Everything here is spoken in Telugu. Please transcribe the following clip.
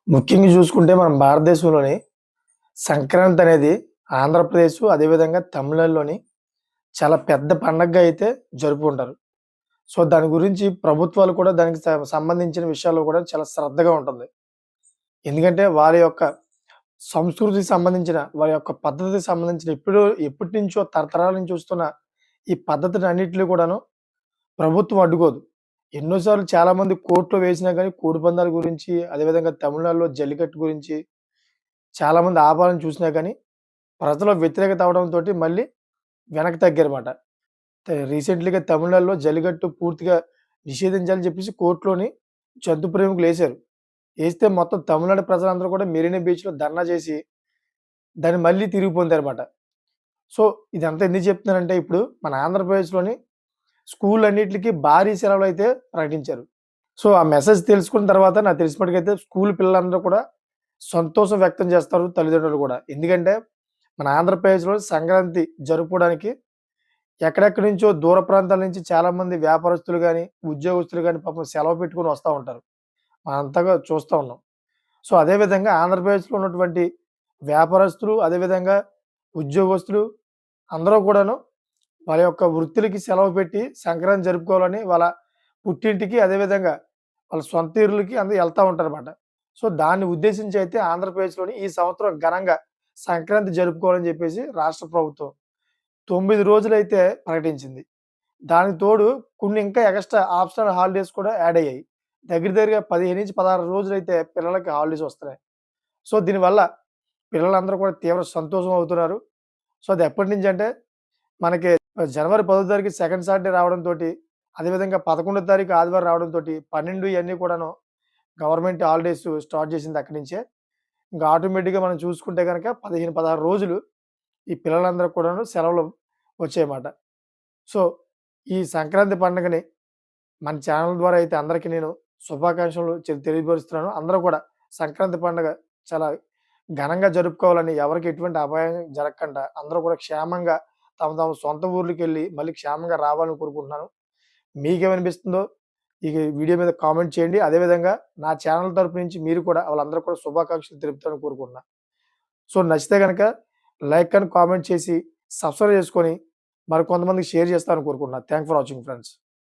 ముఖ్యంగా చూసుకుంటే మనం భారతదేశంలోని సంక్రాంతి అనేది ఆంధ్రప్రదేశ్ అదేవిధంగా తమిళనాడులోని చాలా పెద్ద పండగగా అయితే జరుపుకుంటారు. సో, దాని గురించి ప్రభుత్వాలు కూడా దానికి సంబంధించిన విషయాల్లో కూడా చాలా శ్రద్ధగా ఉంటుంది. ఎందుకంటే వారి యొక్క సంస్కృతికి సంబంధించిన, వారి యొక్క పద్ధతికి సంబంధించిన ఎప్పటినుంచో తరతరాల నుంచి వస్తున్న ఈ పద్ధతిని అన్నిటిని కూడాను ప్రభుత్వం అడ్డుకోదు. ఎన్నో సార్లు చాలామంది కోర్ట్‌లో వేసినా గాని కోడిపందాల గురించి, అదేవిధంగా తమిళనాడులో జల్లికట్టు గురించి చాలామంది ఆపాలని చూసినా గాని, ప్రజల వ్యతిరేకత అవ్వడంతోటి మళ్ళీ వెనక్కి తగ్గారుమాట. రీసెంట్‌లీగా తమిళనాడులో జల్లికట్టు పూర్తిగా నిషేధించాలని చెప్పేసి కోర్ట్‌లోని జంతు ప్రేమికులేశారు. ఏస్తే మొత్తం తమిళనాడు ప్రజలందరూ కూడా మెరీనా బీచ్‌లో ధర్నా చేసి, దాన్ని మళ్ళీ తిరిగి పొందారుమాట. సో, ఇదంతా ఎందుకు చెప్తున్నానంటే ఇప్పుడు మన ఆంధ్రప్రదేశ్‌లోని స్కూళ్ళన్నిట్లికి భారీ సెలవులైతే ప్రకటించారు. సో, ఆ మెసేజ్ తెలుసుకున్న తర్వాత నాకు తెలిసిన మట్టుకైతే స్కూల్ పిల్లలందరూ కూడా సంతోషం వ్యక్తం చేస్తారు తల్లిదండ్రులు కూడా. ఎందుకంటే, మన ఆంధ్రప్రదేశ్‌లో సంక్రాంతి జరుపుకోవడానికి ఎక్కడెక్కడి నుంచో దూర ప్రాంతాల నుంచి చాలామంది వ్యాపారస్తులు గాని, ఉద్యోగస్తులు గాని పాపం సెలవు పెట్టుకొని వస్తా ఉంటారు. మనంతగా చూస్తా ఉన్నాం. సో, అదే విధంగా ఆంధ్రప్రదేశ్‌లో ఉన్నటువంటి వ్యాపారస్తులు, అదేవిధంగా ఉద్యోగస్తులు అందరూ కూడాను వాళ్ళ యొక్క వృత్తులకి సెలవు పెట్టి సంక్రాంతి జరుపుకోవాలని వాళ్ళ పుట్టింటికి, అదేవిధంగా వాళ్ళ సొంత ఇరులకి అందరూ ఎళ్తా ఉంటారన్నమాట. సో, దాన్ని ఉద్దేశించి అయితే ఆంధ్రప్రదేశ్‌లోని ఈ సంవత్సరం ఘనంగా సంక్రాంతి జరుపుకోవాలని చెప్పేసి రాష్ట్ర ప్రభుత్వం 9 రోజులైతే ప్రకటించింది. దానికి తోడు కొన్ని ఇంకా ఎక్స్‌ట్రా ఆప్షనల్ హాలిడేస్ కూడా యాడ్ అయ్యాయి. దగ్గర దగ్గరగా 15-16 రోజులైతే పిల్లలకి హాలిడేస్ వస్తున్నాయి. సో, దీనివల్ల పిల్లలందరూ కూడా తీవ్ర సంతోషం అవుతున్నారు. సో, అది ఎప్పటినుంచంటే మనకి జనవరి 10వ తారీఖు సెకండ్ సాటర్‌డే రావడంతోటి, అదేవిధంగా 11వ తారీఖు ఆదివారం రావడంతోటి 12 ఇయన్నీ కూడాను గవర్నమెంట్ హాలిడేస్ స్టార్ట్ చేసింది అక్కడి నుంచే. ఇంకా ఆటోమేటిక్‌గా మనం చూసుకుంటే గనక 15, 16 రోజులు ఈ పిల్లలందరికి కూడాను సెలవులు వచ్చాయన్నమాట. సో, ఈ సంక్రాంతి పండుగని మన ఛానల్ ద్వారా అయితే అందరికి నేను శుభాకాంక్షలు తెలియపరుస్తున్నాను. అందరూ కూడా సంక్రాంతి పండుగ చాలా ఘనంగా జరుపుకోవాలని, ఎవరికీ ఎటువంటి అపాయం జరగకుండా అందరూ కూడా క్షేమంగా తమ తమ సొంత ఊర్లకెళ్ళి మళ్ళీ క్షేమంగా రావాలని కోరుకుంటున్నాను. మీకేమనిపిస్తుందో ఈ వీడియో మీద కామెంట్ చేయండి. అదేవిధంగా నా ఛానల్ తరపు నుంచి మీరు కూడా వాళ్ళందరూ కూడా శుభాకాంక్షలు తెలుపుతారని కోరుకుంటున్నా. సో, నచ్చితే గనక లైక్ అండ్ కామెంట్ చేసి సబ్స్క్రైబ్ చేసుకొని మరి కొంతమందికి షేర్ చేస్తారని కోరుకుంటున్నా. Thanks for watching friends.